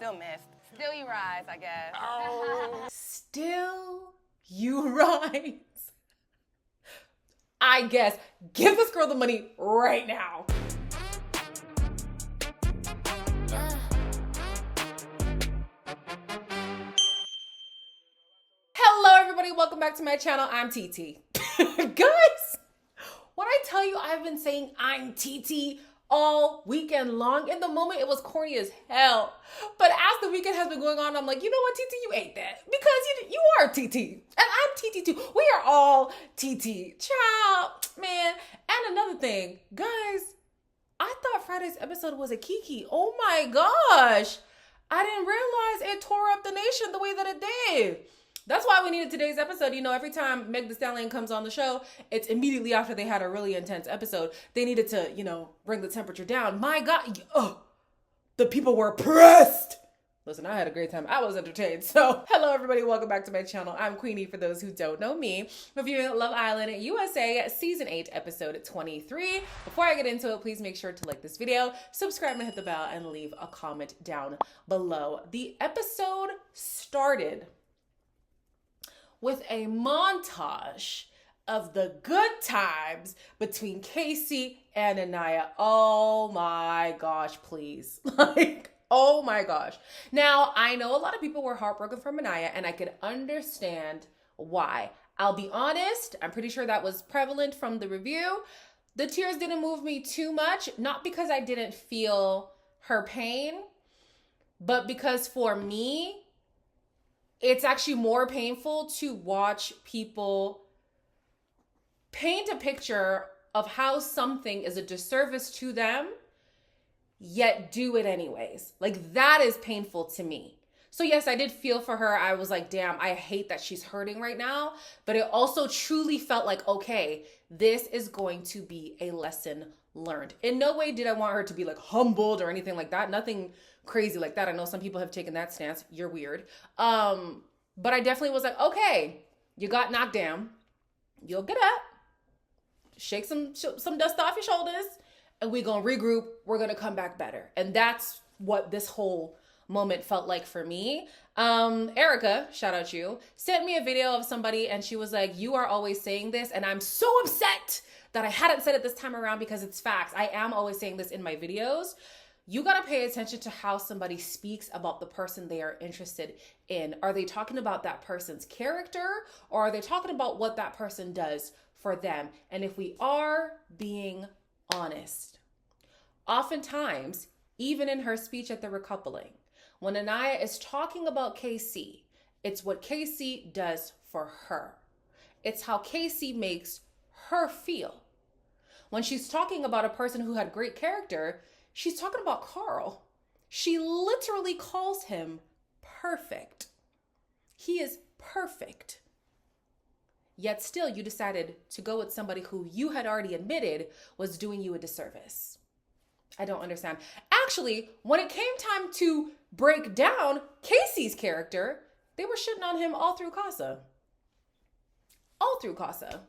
Still missed. Still you rise, I guess. Oh. Still you rise. I guess. Give this girl the money right now. Hello everybody, welcome back to my channel. I'm TT. Guys, when I tell you I've been saying I'm TT all weekend long, in the moment it was corny as hell. But as the weekend has been going on, I'm like, you know what, TT, you ate that. Because you are TT. And I'm TT too. We are all TT. Child, man. And another thing, guys, I thought Friday's episode was a Kiki. Oh my gosh. I didn't realize it tore up the nation the way that it did. That's why we needed today's episode. You know, every time Meg Thee Stallion comes on the show, it's immediately after they had a really intense episode. They needed to, you know, bring the temperature down. My God, the people were pressed. Listen, I had a great time. I was entertained. So, hello everybody. Welcome back to my channel. I'm Queenie for those who don't know me. Reviewing Love Island USA Season 8, Episode 23. Before I get into it, please make sure to like this video, subscribe and hit the bell, and leave a comment down below. The episode started with a montage of the good times between Casey and Anaya. Oh my gosh, please. Oh my gosh. Now, I know a lot of people were heartbroken for Anaya, and I could understand why. I'll be honest, I'm pretty sure that was prevalent from the review. The tears didn't move me too much, not because I didn't feel her pain, but because for me, it's actually more painful to watch people paint a picture of how something is a disservice to them, yet do it anyways. Like, that is painful to me. So yes, I did feel for her. I was like, damn, I hate that she's hurting right now. But it also truly felt like, okay, this is going to be a lesson learned. In no way did I want her to be like humbled or anything like that. Nothing crazy like that. I know some people have taken that stance. You're weird. But I definitely was like, okay, you got knocked down. You'll get up, shake some dust off your shoulders, and we're going to regroup. We're going to come back better. And that's what this whole moment felt like for me. Erica, shout out you, sent me a video of somebody and she was like, you are always saying this. And I'm so upset that I hadn't said it this time around because it's facts. I am always saying this in my videos. You got to pay attention to how somebody speaks about the person they are interested in. Are they talking about that person's character, or are they talking about what that person does for them? And if we are being honest, oftentimes, even in her speech at the recoupling, when Anaya is talking about KC, it's what KC does for her. It's how KC makes her feel. When she's talking about a person who had great character, she's talking about Carl. She literally calls him perfect. He is perfect. Yet still you decided to go with somebody who you had already admitted was doing you a disservice. I don't understand. Actually, when it came time to break down Casey's character, they were shitting on him all through Casa. All through Casa.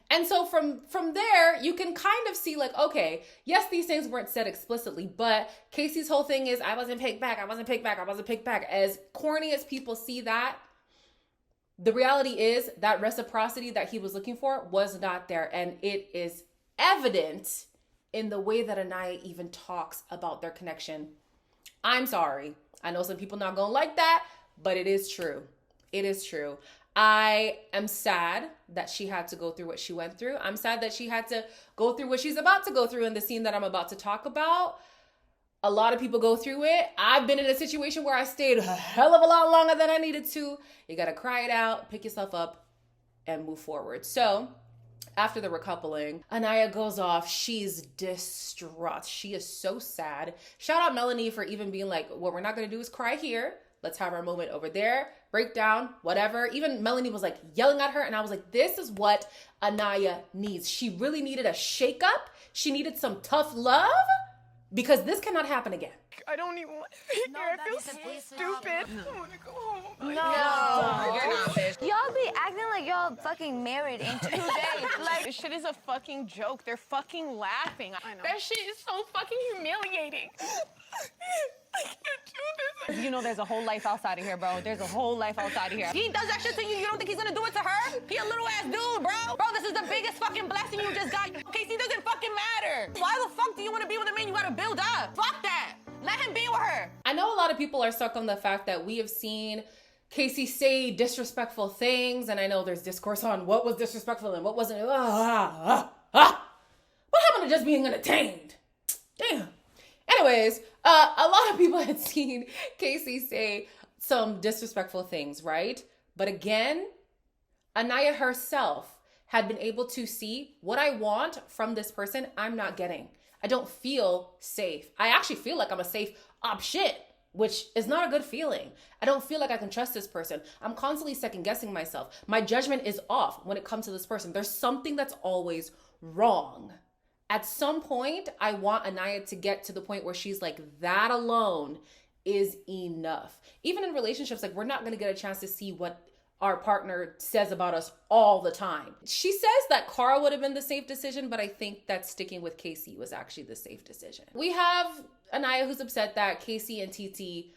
And so from there, you can kind of see like, okay, yes, these things weren't said explicitly, but Casey's whole thing is, I wasn't picked back, I wasn't picked back, I wasn't picked back. As corny as people see that, the reality is that reciprocity that he was looking for was not there. And it is evident in the way that Anaya even talks about their connection. I'm sorry. I know some people not gonna like that, but it is true. It is true. I am sad that she had to go through what she went through. I'm sad that she had to go through what she's about to go through in the scene that I'm about to talk about. A lot of people go through it. I've been in a situation where I stayed a hell of a lot longer than I needed to. You got to cry it out, pick yourself up, and move forward. So after the recoupling, Anaya goes off. She's distraught. She is so sad. Shout out Melanie for even being like, what we're not going to do is cry here. Let's have our moment over there, break down, whatever. Even Melanie was like yelling at her. And I was like, this is what Anaya needs. She really needed a shakeup. She needed some tough love. because this cannot happen again. I don't even want to be here. I feel so stupid. I want to go home. No, you're not, bitch. Y'all be acting like y'all fucking married in 2 days. Like, This shit is a fucking joke. They're fucking laughing. I know. That shit is so fucking humiliating. I can't do this. You know there's a whole life outside of here, bro. There's a whole life outside of here. He does that shit to you. You don't think he's gonna do it to her? He a little ass dude, bro. Bro, this is the biggest fucking blessing you just got. Casey doesn't fucking matter. Why the fuck do you want to be with a man you gotta build up? Fuck that. Let him be with her. I know a lot of people are stuck on the fact that we have seen Casey say disrespectful things, and I know there's discourse on what was disrespectful and what wasn't. What happened to just being entertained? Damn. Anyways, a lot of people had seen Casey say some disrespectful things, right? But again, Anaya herself had been able to see what I want from this person I'm not getting. I don't feel safe. I actually feel like I'm a safe op shit, which is not a good feeling. I don't feel like I can trust this person. I'm constantly second guessing myself. My judgment is off when it comes to this person. There's something that's always wrong. At some point, I want Anaya to get to the point where she's like, that alone is enough. Even in relationships, like, we're not gonna get a chance to see what our partner says about us all the time. She says that Carl would have been the safe decision, but I think that sticking with Casey was actually the safe decision. We have Anaya who's upset that Casey and Casey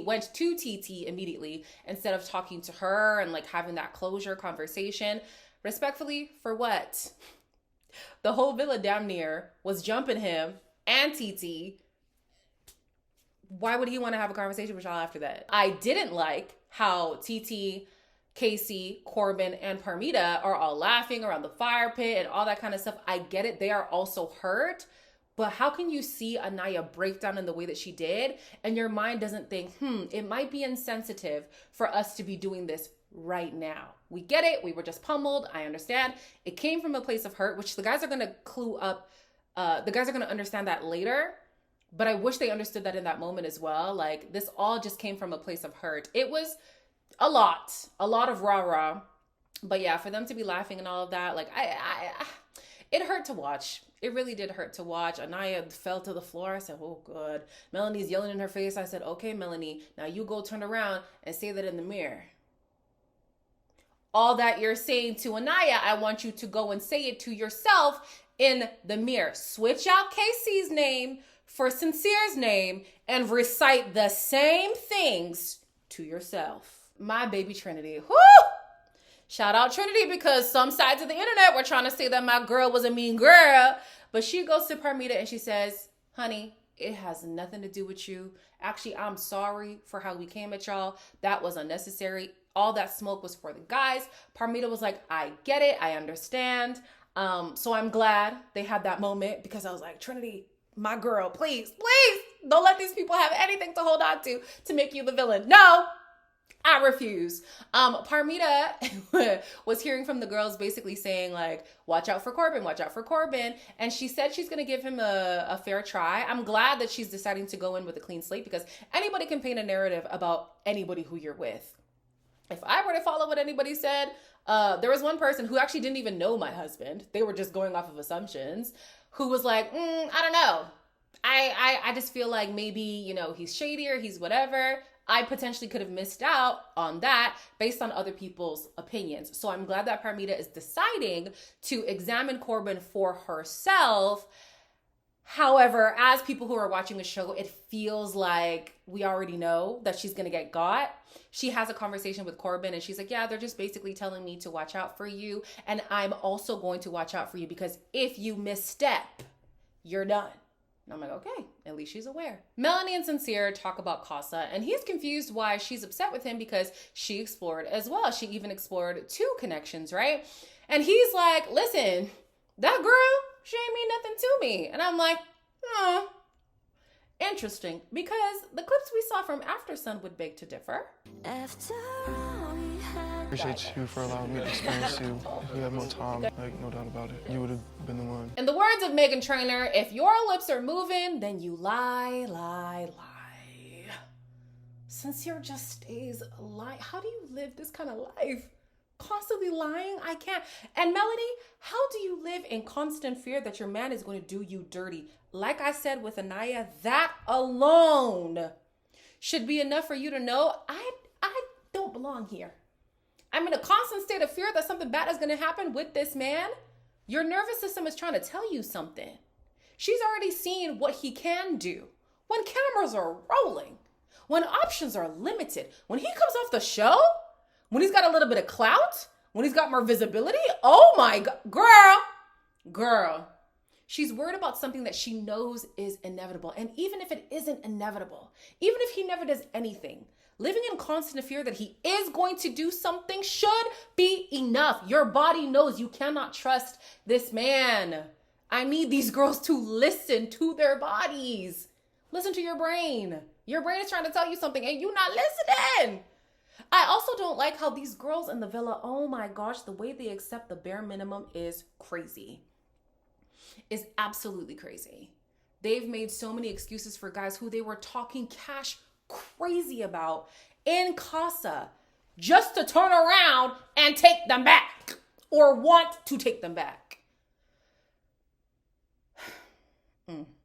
went to TT immediately instead of talking to her and like having that closure conversation. Respectfully, for what? The whole villa damn near was jumping him and TT. Why would he want to have a conversation with y'all after that? I didn't like how TT, Casey, Corbin, and Parmita are all laughing around the fire pit and all that kind of stuff. I get it. They are also hurt. But how can you see Anaya break down in the way that she did and your mind doesn't think, it might be insensitive for us to be doing this right now? We get it. We were just pummeled. I understand. It came from a place of hurt, which the guys are going to clue up. The guys are going to understand that later. But I wish they understood that in that moment as well. Like, this all just came from a place of hurt. It was a lot of rah-rah. But yeah, for them to be laughing and all of that, like, it hurt to watch. It really did hurt to watch. Anaya fell to the floor. I said, oh, good. Melanie's yelling in her face. I said, okay, Melanie, now you go turn around and say that in the mirror. All that you're saying to Anaya, I want you to go and say it to yourself in the mirror. Switch out Casey's name for Sincere's name and recite the same things to yourself. My baby Trinity. Whoo! Shout out Trinity, because some sides of the internet were trying to say that my girl was a mean girl. But she goes to Parmita and she says, honey, it has nothing to do with you. Actually, I'm sorry for how we came at y'all. That was unnecessary. All that smoke was for the guys. Parmita was like, I get it. I understand. So I'm glad they had that moment, because I was like, Trinity, my girl, please don't let these people have anything to hold on to make you the villain. No, I refuse. Parmita was hearing from the girls basically saying like, watch out for Corbin, watch out for Corbin. And she said she's going to give him a fair try. I'm glad that she's deciding to go in with a clean slate, because anybody can paint a narrative about anybody who you're with. If I were to follow what anybody said, there was one person who actually didn't even know my husband. They were just going off of assumptions, who was like, I don't know. I just feel like maybe, you know, he's shadier, he's whatever. I potentially could have missed out on that based on other people's opinions. So I'm glad that Parmita is deciding to examine Corbin for herself. However, as people who are watching the show, it feels like we already know that she's going to get got. She has a conversation with Corbin and she's like, yeah, they're just basically telling me to watch out for you. And I'm also going to watch out for you, because if you misstep, you're done. And I'm like, okay, at least she's aware. Melanie and Sincere talk about Casa, and he's confused why she's upset with him, because she explored as well. She even explored 2 connections, right? And he's like, listen, that girl, she ain't mean nothing to me. And I'm like, interesting, because the clips we saw from After Sun would beg to differ. Appreciate you for allowing me to experience you. If we had more time, like, no doubt about it, you would have been the one. In the words of Meghan Trainor, if your lips are moving, then you lie, lie, lie. Sincere just stays lying. How do you live this kind of life? possibly lying? I can't. And Melody, how do you live in constant fear that your man is going to do you dirty? Like I said with Anaya, that alone should be enough for you to know I don't belong here. I'm in a constant state of fear that something bad is going to happen with this man. Your nervous system is trying to tell you something. She's already seen what he can do. When cameras are rolling, when options are limited, when he comes off the show, when he's got a little bit of clout, when he's got more visibility, oh my God, girl. She's worried about something that she knows is inevitable. And even if it isn't inevitable, even if he never does anything, living in constant fear that he is going to do something should be enough. Your body knows you cannot trust this man. I need these girls to listen to their bodies. Listen to your brain. Your brain is trying to tell you something and you're not listening. I also don't like how these girls in the villa, oh my gosh, the way they accept the bare minimum is crazy. Is absolutely crazy. They've made so many excuses for guys who they were talking cash crazy about in Casa just to turn around and take them back or want to take them back.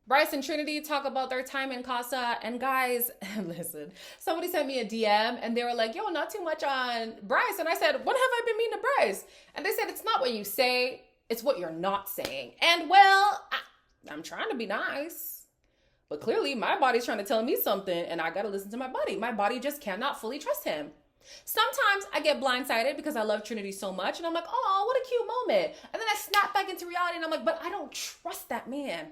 Bryce and Trinity talk about their time in Casa, and guys, listen, somebody sent me a DM and they were like, yo, not too much on Bryce. And I said, when have I been mean to Bryce? And they said, it's not what you say, it's what you're not saying. And well, I'm trying to be nice, but clearly my body's trying to tell me something and I got to listen to my body. My body just cannot fully trust him. Sometimes I get blindsided because I love Trinity so much and I'm like, oh, what a cute moment. And then I snap back into reality and I'm like, but I don't trust that man.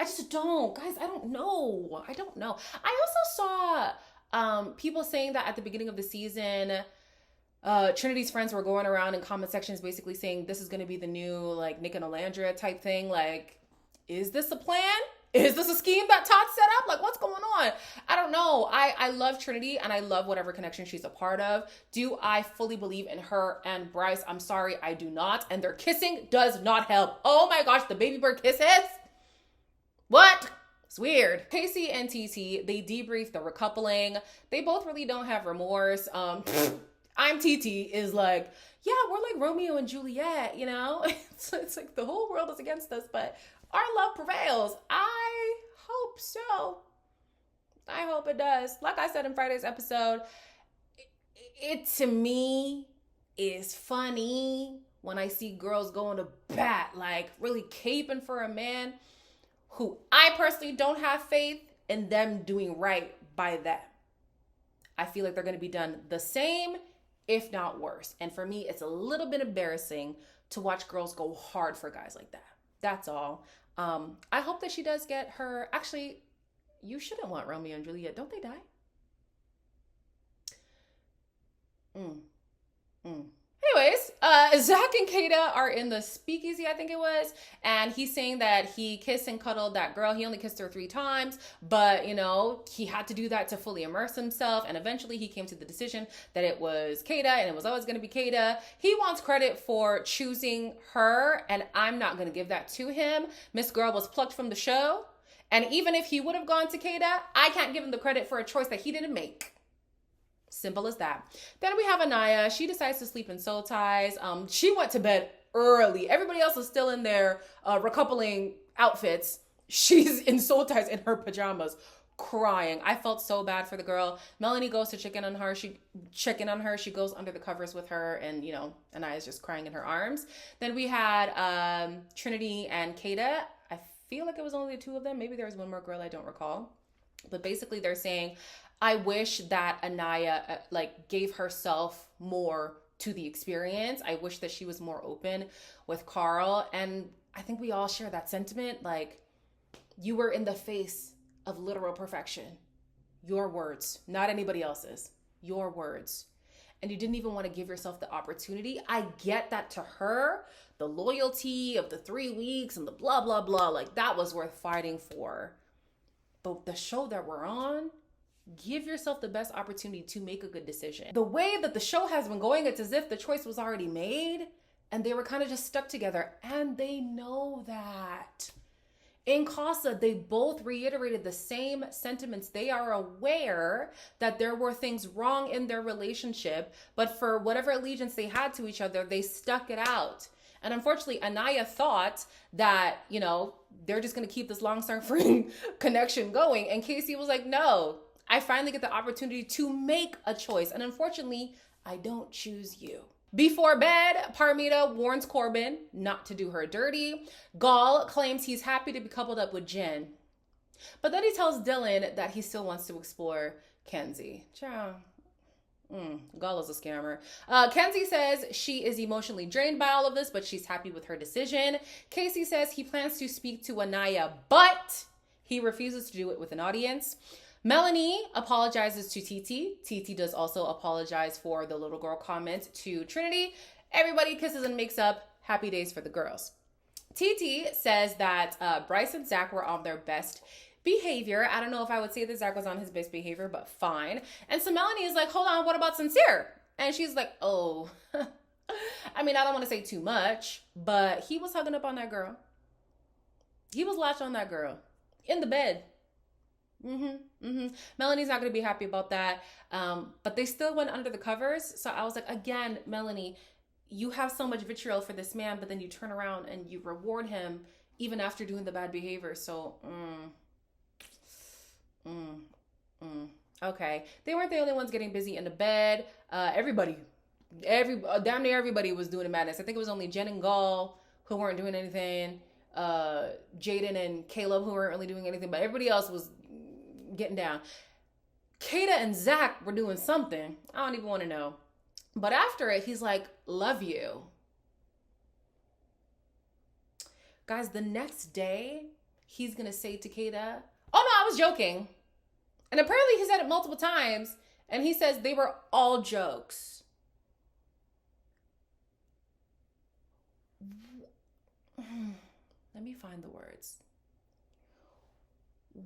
I just don't. Guys, I don't know. I also saw people saying that at the beginning of the season, Trinity's friends were going around in comment sections basically saying this is going to be the new like Nick and Alandria type thing. Like, is this a plan? Is this a scheme that Todd set up? Like, what's going on? I don't know. I love Trinity and I love whatever connection she's a part of. Do I fully believe in her and Bryce? I'm sorry, I do not. And their kissing does not help. Oh my gosh, the baby bird kisses. What? It's weird. Casey and TT, they debrief the recoupling. They both really don't have remorse. I'm TT is like, yeah, we're like Romeo and Juliet, you know? It's like the whole world is against us, but our love prevails. I hope so. I hope it does. Like I said in Friday's episode, it to me is funny when I see girls going to bat, like really caping for a man who I personally don't have faith in them doing right by them. I feel like they're going to be done the same, if not worse. And for me, it's a little bit embarrassing to watch girls go hard for guys like that. That's all. I hope that she does get her. Actually, you shouldn't want Romeo and Juliet. Don't they die? Anyways, Zach and Kata are in the speakeasy, I think it was, and he's saying that he kissed and cuddled that girl. He only kissed her 3 times, but, you know, he had to do that to fully immerse himself, and eventually he came to the decision that it was Kata, and it was always going to be Kata. He wants credit for choosing her, and I'm not going to give that to him. Miss Girl was plucked from the show, and even if he would have gone to Kata, I can't give him the credit for a choice that he didn't make. Simple as that. Then we have Anaya. She decides to sleep in soul ties. She went to bed early. Everybody else is still in their recoupling outfits. She's in soul ties in her pajamas, crying. I felt so bad for the girl. Melanie goes to check in on her. She goes under the covers with her, and you know, Anaya's just crying in her arms. Then we had Trinity and Kata. I feel like it was only the 2 of them. Maybe there was one more girl, I don't recall. But basically they're saying, I wish that Anaya gave herself more to the experience. I wish that she was more open with Carl. And I think we all share that sentiment. Like, you were in the face of literal perfection. Your words, not anybody else's. Your words. And you didn't even want to give yourself the opportunity. I get that to her. The loyalty of the 3 weeks and the blah, blah, blah. Like, that was worth fighting for. But the show that we're on, give yourself the best opportunity to make a good decision. The way that the show has been going, it's as if the choice was already made and they were kind of just stuck together, and they know that. In Casa, they both reiterated the same sentiments. They are aware that there were things wrong in their relationship, but for whatever allegiance they had to each other, they stuck it out. And unfortunately, Anaya thought that, you know, they're just going to keep this long-suffering connection going. And Casey was like, no, I finally get the opportunity to make a choice. And unfortunately, I don't choose you. Before bed, Parmita warns Corbin not to do her dirty. Gaul claims he's happy to be coupled up with Jen. But then he tells Dylan that he still wants to explore Kenzie. Ciao. Gaul is a scammer. Kenzie says she is emotionally drained by all of this, but she's happy with her decision. Casey says he plans to speak to Anaya, but he refuses to do it with an audience. Melanie apologizes to Titi. Titi does also apologize for the little girl comment to Trinity. Everybody kisses and makes up. Happy days for the girls. Titi says that Bryce and Zach were on their best behavior. I don't know if I would say that Zach was on his best behavior, but fine. And so Melanie is like, hold on, what about Sincere? And she's like, oh, I mean, I don't want to say too much, but he was hugging up on that girl. He was latched on that girl in the bed. Melanie's not going to be happy about that. But they still went under the covers. So I was like, again, Melanie, you have so much vitriol for this man, but then you turn around and you reward him even after doing the bad behavior. So, okay. They weren't the only ones getting busy in the bed. Damn near everybody was doing the madness. I think it was only Jen and Gaul who weren't doing anything. Jaden and Caleb who weren't really doing anything, but everybody else was getting down. Kata and Zach were doing something. I don't even want to know. But after it, he's like, love you. Guys, the next day, he's going to say to Kata, oh no, I was joking. And apparently he said it multiple times. And he says they were all jokes. Let me find the words.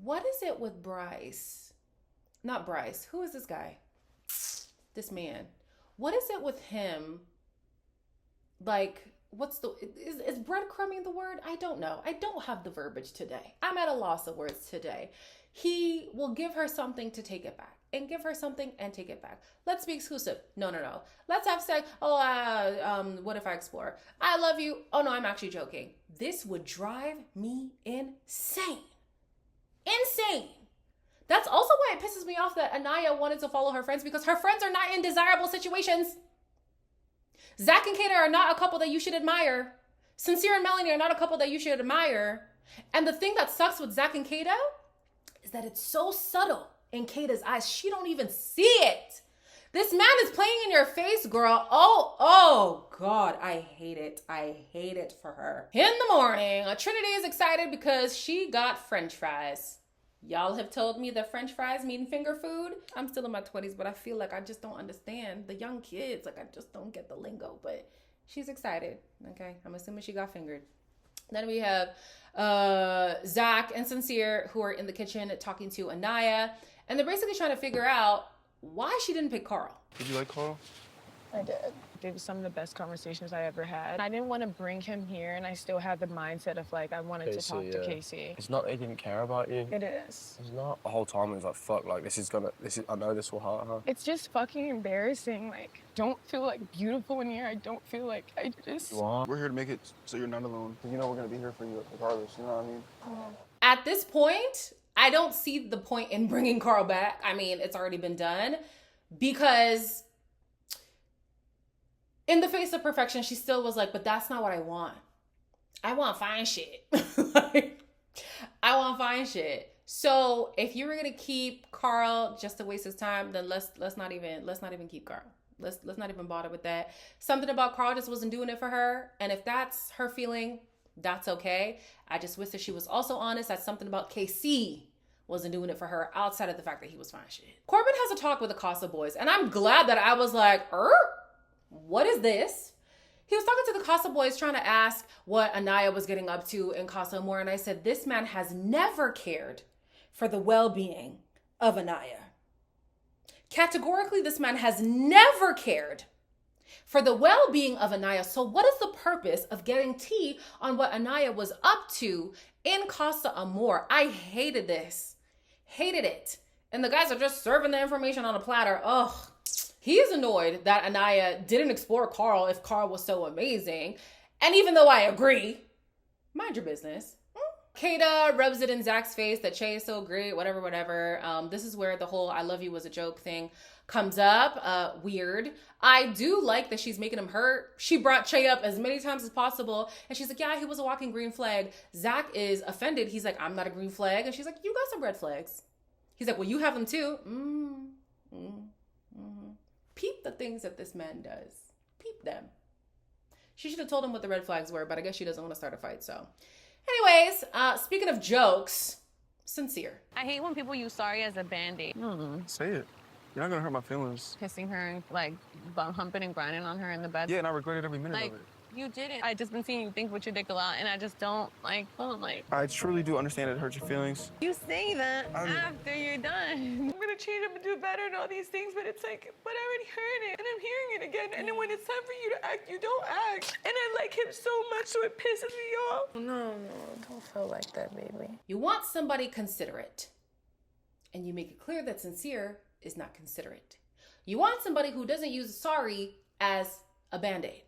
What is it with Bryce? Not Bryce. Who is this guy? This man. What is it with him? Like, is breadcrumbing the word? I don't know. I don't have the verbiage today. I'm at a loss of words today. He will give her something to take it back. And give her something and take it back. Let's be exclusive. No. Let's have sex. Oh, what if I explore? I love you. Oh no, I'm actually joking. This would drive me insane. Insane. That's also why it pisses me off that Anaya wanted to follow her friends, because her friends are not in desirable situations. Zach and Kata are not a couple that you should admire. Sincere and Melanie are not a couple that you should admire. And the thing that sucks with Zach and Kata is that it's so subtle in Kata's eyes. She don't even see it. This man is playing in your face, girl. Oh God, I hate it. I hate it for her. In the morning, Trinity is excited because she got French fries. Y'all have told me that French fries mean finger food. I'm still in my 20s, but I feel like I just don't understand the young kids. Like, I just don't get the lingo, but she's excited. Okay, I'm assuming she got fingered. Then we have Zach and Sincere who are in the kitchen talking to Anaya. And they're basically trying to figure out why she didn't pick Carl. Did you like Carl? I did. It was some of the best conversations I ever had. I didn't want to bring him here, and I still had the mindset of, like, I wanted to talk to Casey. It's not that he didn't care about you. It is. It's not. The whole time it was like, fuck, like, I know this will hurt her. It's just fucking embarrassing. Like, don't feel, like, beautiful in here. I don't feel like I just... You are. We're here to make it so you're not alone. You know we're going to be here for you regardless, you know what I mean? At this point, I don't see the point in bringing Carl back. I mean, it's already been done. Because in the face of perfection, she still was like, but that's not what I want. I want fine shit. I want fine shit. So if you were gonna keep Carl just to waste his time, then let's not even keep Carl. Let's not even bother with that. Something about Carl just wasn't doing it for her. And if that's her feeling, that's okay. I just wish that she was also honest that something about KC wasn't doing it for her outside of the fact that he was fine shit. Corbin has a talk with the Casa boys, and I'm glad that I was like, what is this? He was talking to the Casa boys trying to ask what Anaya was getting up to in Casa Amor, and I said, this man has never cared for the well-being of Anaya. Categorically, this man has never cared for the well-being of Anaya. So what is the purpose of getting tea on what Anaya was up to in Casa Amor. I hated this. Hated it. And the guys are just serving the information on a platter. Ugh. He's annoyed that Anaya didn't explore Carl if Carl was so amazing. And even though I agree, mind your business. Kata rubs it in Zach's face that Che is so great, whatever. This is where the whole I love you was a joke thing comes up. Weird. I do like that she's making him hurt. She brought Che up as many times as possible. And she's like, yeah, he was a walking green flag. Zach is offended. He's like, I'm not a green flag. And she's like, you got some red flags. He's like, well, you have them too. Peep the things that this man does. Peep them. She should have told him what the red flags were, but I guess she doesn't want to start a fight, so. Anyways, speaking of jokes, Sincere. I hate when people use sorry as a band-aid. Say it. You're not gonna hurt my feelings. Kissing her and like humping and grinding on her in the bed. Yeah, and I regretted every minute Like, of it. you didn't. I just been seeing you think with your dick a lot, and I just don't like. I truly do understand it hurts your feelings. You say that after you're done. I'm gonna change up and do better and all these things, but it's like, but I already heard it, and I'm hearing it again. And then when it's time for you to act, you don't act. And I like him so much, so it pisses me off. No, don't feel like that, baby. You want somebody considerate, and you make it clear that Sincere is not considerate. You want somebody who doesn't use sorry as a band-aid,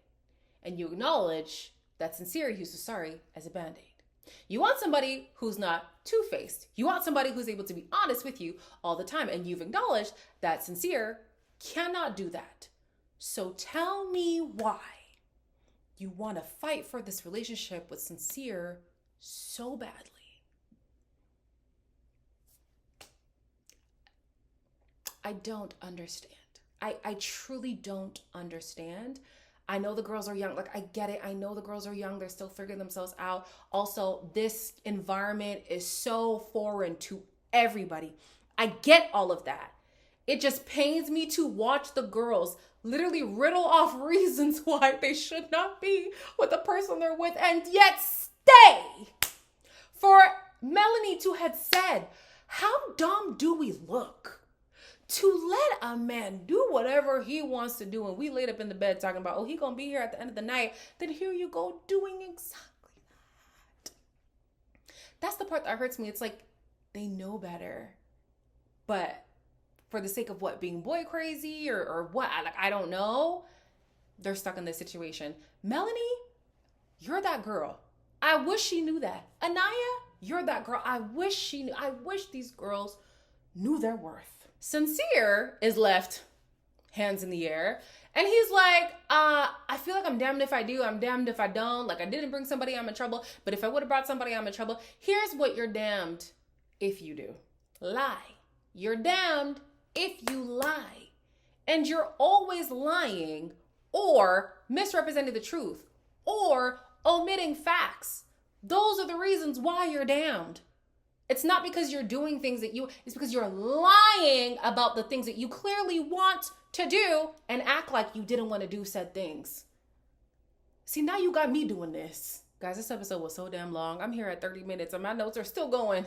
and you acknowledge that Sincere uses sorry as a band-aid. You want somebody who's not two-faced. You want somebody who's able to be honest with you all the time, and you've acknowledged that Sincere cannot do that. So tell me why you want to fight for this relationship with Sincere so badly. I don't understand. I truly don't understand. I know the girls are young. Like, I get it. I know the girls are young. They're still figuring themselves out. Also, this environment is so foreign to everybody. I get all of that. It just pains me to watch the girls literally riddle off reasons why they should not be with the person they're with and yet stay. For Melanie to have said, how dumb do we look to let a man do whatever he wants to do, and we laid up in the bed talking about, oh, he gonna be here at the end of the night, then here you go doing exactly that. That's the part that hurts me. It's like, they know better, but for the sake of what, being boy crazy or what, like, I don't know, they're stuck in this situation. Melanie, you're that girl. I wish she knew that. Anaya, you're that girl. I wish she knew. I wish these girls knew their worth. Sincere is left hands in the air, and he's like, I feel like I'm damned if I do, I'm damned if I don't. Like, I didn't bring somebody, I'm in trouble, but if I would have brought somebody, I'm in trouble. Here's what you're damned if you do. Lie. You're damned if you lie. And you're always lying or misrepresenting the truth or omitting facts. Those are the reasons why you're damned. It's not because you're doing things that it's because you're lying about the things that you clearly want to do and act like you didn't want to do said things. See, now you got me doing this. Guys, this episode was so damn long. I'm here at 30 minutes and my notes are still going.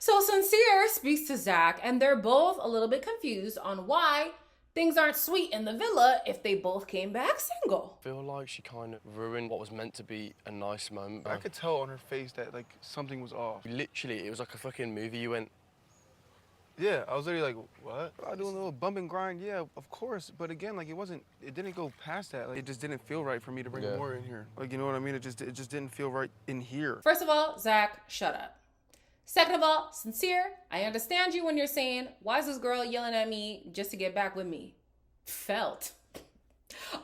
So Sincere speaks to Zach, and they're both a little bit confused on why things aren't sweet in the villa if they both came back single. I feel like she kind of ruined what was meant to be a nice moment. I could tell on her face that, like, something was off. Literally, it was like a fucking movie. You went, Yeah, I was literally like, what? I do a little bump and grind, yeah, of course. But again, like, it didn't go past that. Like, it just didn't feel right for me to bring more in here. Like, you know what I mean? It just didn't feel right in here. First of all, Zach, shut up. Second of all, Sincere, I understand you when you're saying, why is this girl yelling at me just to get back with me? Felt.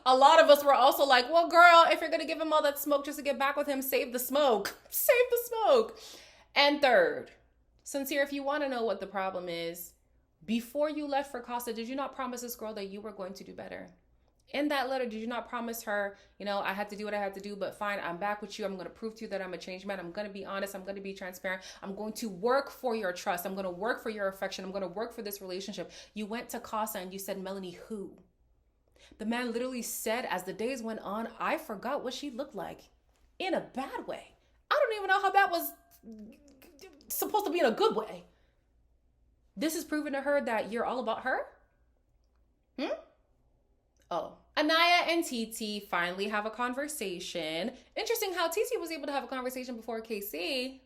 A lot of us were also like, well, girl, if you're going to give him all that smoke just to get back with him, save the smoke. Save the smoke. And third, Sincere, if you want to know what the problem is, before you left for Casa, did you not promise this girl that you were going to do better? In that letter, did you not promise her, I had to do what I had to do, but fine, I'm back with you. I'm going to prove to you that I'm a changed man. I'm going to be honest. I'm going to be transparent. I'm going to work for your trust. I'm going to work for your affection. I'm going to work for this relationship. You went to Casa and you said, Melanie, who? The man literally said, as the days went on, I forgot what she looked like. In a bad way. I don't even know how that was supposed to be in a good way. This is proving to her that you're all about her? Oh, Anaya and TT finally have a conversation. Interesting how TT was able to have a conversation before KC.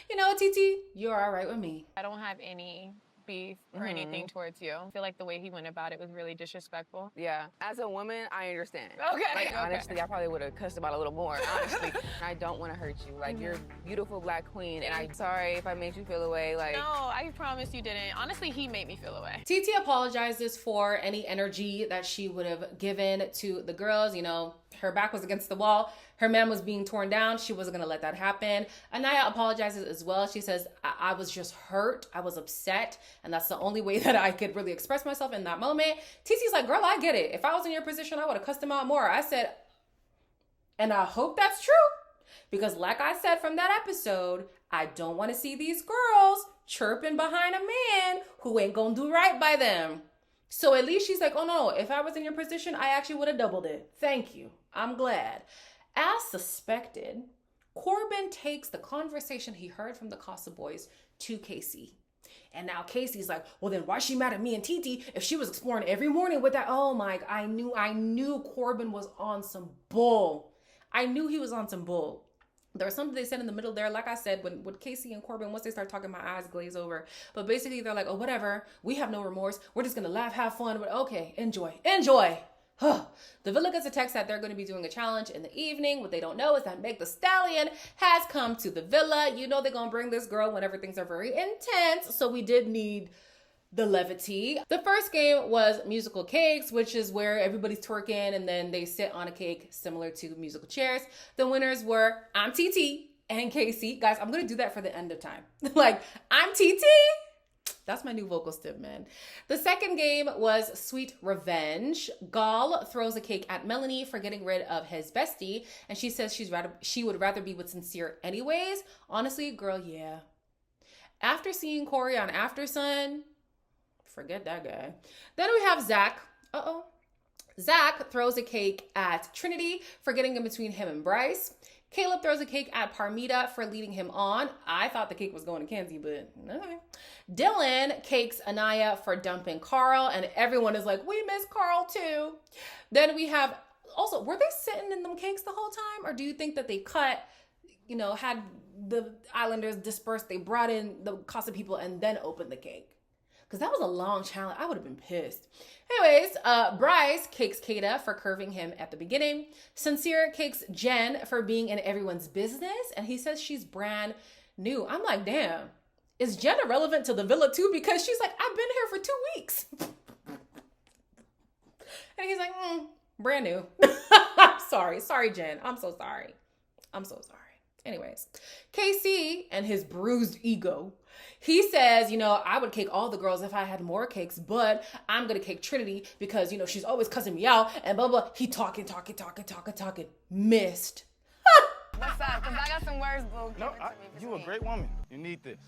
You know, TT, you're all right with me. I don't have any beef or anything towards you. I feel like the way he went about it was really disrespectful. Yeah, as a woman, I understand. Okay. Like, Okay. honestly, I probably would have cussed him out a little more, honestly. I don't want to hurt you. Like, you're a beautiful black queen, and I'm sorry if I made you feel away. Like, No, I promise you didn't. Honestly, he made me feel away. TT apologizes for any energy that she would have given to the girls. You know, her back was against the wall. Her man was being torn down. She wasn't gonna let that happen. Anaya apologizes as well. She says, I was just hurt. I was upset. And that's the only way that I could really express myself in that moment. TT's like, girl, I get it. If I was in your position, I would have cussed him out more. I said, and I hope that's true. Because like I said from that episode, I don't want to see these girls chirping behind a man who ain't gonna do right by them. So at least she's like, oh no, if I was in your position, I actually would have doubled it. Thank you. I'm glad. As suspected, Corbin takes the conversation he heard from the Casa Boys to Casey. And now Casey's like, well then why is she mad at me and TT if she was exploring every morning with that? Oh my, I knew Corbin was on some bull. I knew he was on some bull. There was something they said in the middle there. Like I said, when Casey and Corbin, once they start talking, my eyes glaze over. But basically they're like, oh, whatever. We have no remorse. We're just going to laugh, have fun. But okay, enjoy. The Villa gets a text that they're going to be doing a challenge in the evening. What they don't know is that Meg Thee Stallion has come to the Villa. You know they're going to bring this girl whenever things are very intense. So we did need the levity. The first game was musical cakes, which is where everybody's twerking and then they sit on a cake similar to musical chairs. The winners were I'm TT and Casey. Guys, I'm going to do that for the end of time. Like, I'm TT. That's my new vocal stip, man. The second game was Sweet Revenge. Gal throws a cake at Melanie for getting rid of his bestie, and she says she would rather be with Sincere anyways. Honestly, girl, yeah. After seeing Corey on Aftersun, forget that guy. Then we have Zach. Zach throws a cake at Trinity for getting in between him and Bryce. Caleb throws a cake at Parmita for leading him on. I thought the cake was going to Kenzie, but okay. Dylan cakes Anaya for dumping Carl, and everyone is like, we miss Carl too. Then we have, also, were they sitting in them cakes the whole time? Or do you think that they cut, you know, had the Islanders dispersed, they brought in the Casa people and then opened the cake? Because that was a long challenge. I would have been pissed. Anyways, Bryce cakes Kata for curving him at the beginning. Sincere cakes Jen for being in everyone's business. And he says she's brand new. I'm like, damn, is Jen irrelevant to the Villa too? Because she's like, I've been here for 2 weeks. And he's like, brand new. Sorry, Jen. I'm so sorry. Anyways, KC and his bruised ego. He says, you know, I would cake all the girls if I had more cakes, but I'm going to cake Trinity because, you know, she's always cussing me out and blah, blah. He talking. Missed. What's up? Because I got some words, boo. No, you a great woman. You need this.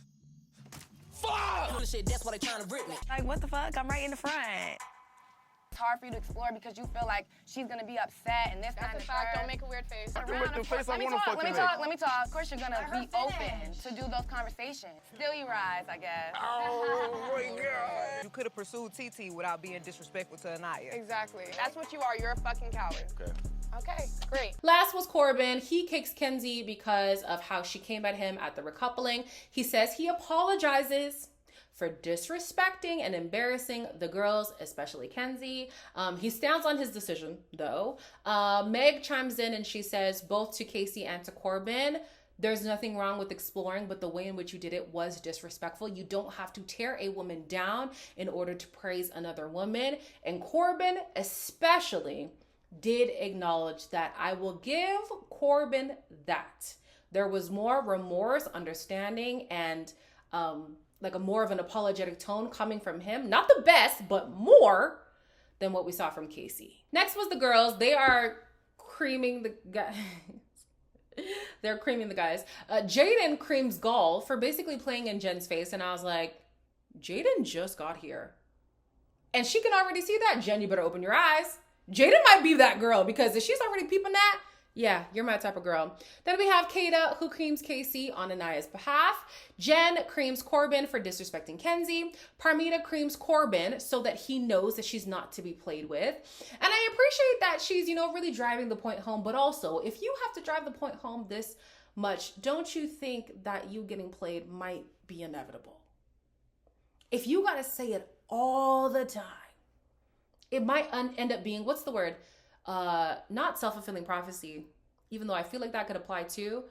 Like, what the fuck? I'm right in the front. it's hard for you to explore because you feel like she's gonna be upset and this, that, and the third. Don't make a weird face. I can make the face I Let me want to talk. fucking Let me talk. Of course, you're gonna be open to do those conversations. Still, you rise, I guess. Oh my God. You could have pursued TT without being disrespectful to Anaya. Exactly. That's what you are. You're a fucking coward. Okay. Okay, great. Last was Corbin. He kicks Kenzie because of how she came at him at the recoupling. He says he apologizes for disrespecting and embarrassing the girls, especially Kenzie. He stands on his decision, though. Meg chimes in and she says, both to Casey and to Corbin, there's nothing wrong with exploring, but the way in which you did it was disrespectful. You don't have to tear a woman down in order to praise another woman. And Corbin especially did acknowledge that. I will give Corbin that. There was more remorse, understanding, and like a more of an apologetic tone coming from him. Not the best, but more than what we saw from Casey. Next was the girls. They are creaming the guys. They're creaming the guys. Jaden creams Gal for basically playing in Jen's face. And I was like, Jaden just got here. And she can already see that. Jen, you better open your eyes. Jaden might be that girl because if she's already peeping that, Yeah, you're my type of girl. Then we have Kata, who creams Casey on Anaya's behalf. Jen creams Corbin for disrespecting Kenzie. Parmita creams Corbin so that he knows that she's not to be played with. And I appreciate that she's, really driving the point home. But also, if you have to drive the point home this much, don't you think that you getting played might be inevitable? If you got to say it all the time, it might end up being, what's the word? Not self-fulfilling prophecy, even though I feel like that could apply to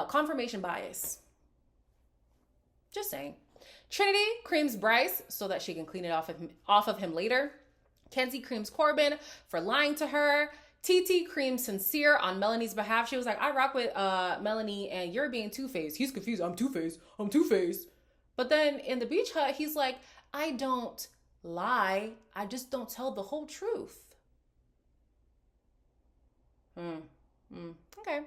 confirmation bias. Just saying. Trinity creams Bryce so that she can clean it off of him later. Kenzie creams Corbin for lying to her. TT creams Sincere on Melanie's behalf. She was like, I rock with Melanie and you're being two-faced. He's confused. I'm two-faced. I'm two-faced. But then in the beach hut, he's like, I don't lie. I just don't tell the whole truth. Okay.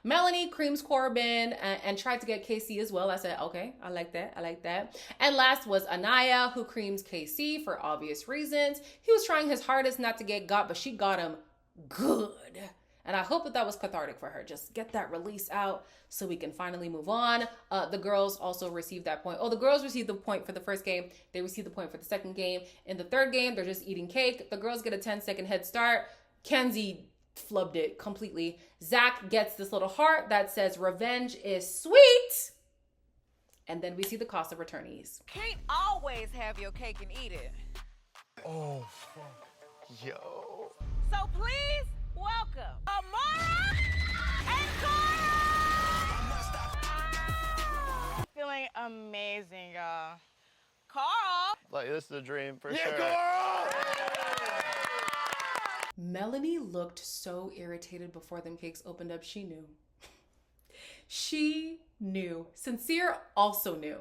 Melanie creams Corbin and tried to get Casey as well. I said, okay, I like that. I like that. And last was Anaya, who creams Casey for obvious reasons. He was trying his hardest not to get got, but she got him good. And I hope that was cathartic for her. Just get that release out so we can finally move on. The girls also received that point. Oh, the girls received the point for the first game. They received the point for the second game. In the third game, they're just eating cake. The girls get a 10-second head start. Kenzie flubbed it completely. Zach gets this little heart that says revenge is sweet. And then we see the cost of returnees. Can't always have your cake and eat it. Oh, fuck. Yo. So please welcome Amara and Carl. Feeling amazing, y'all. Carl. Like, this is a dream for sure. Melanie looked so irritated before them cakes opened up. She knew. She knew. Sincere also knew.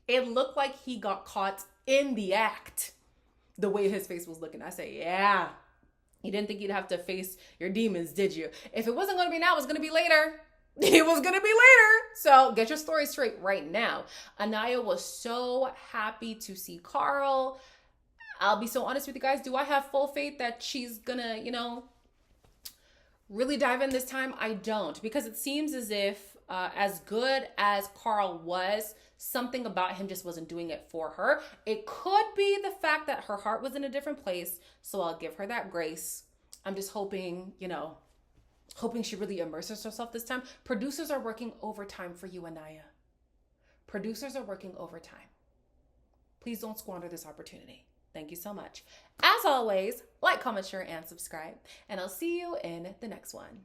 It looked like he got caught in the act. The way his face was looking. I said, yeah. You didn't think you'd have to face your demons, did you? If it wasn't going to be now, it was going to be later. It was going to be later. So get your story straight right now. Anaya was so happy to see Carl. I'll be so honest with you guys. Do I have full faith that she's gonna, really dive in this time? I don't, because it seems as if as good as Carl was, something about him just wasn't doing it for her. It could be the fact that her heart was in a different place. So I'll give her that grace. I'm just hoping, hoping she really immerses herself this time. Producers are working overtime for you, Anaya. Producers are working overtime. Please don't squander this opportunity. Thank you so much. As always, like, comment, share, and subscribe. And I'll see you in the next one.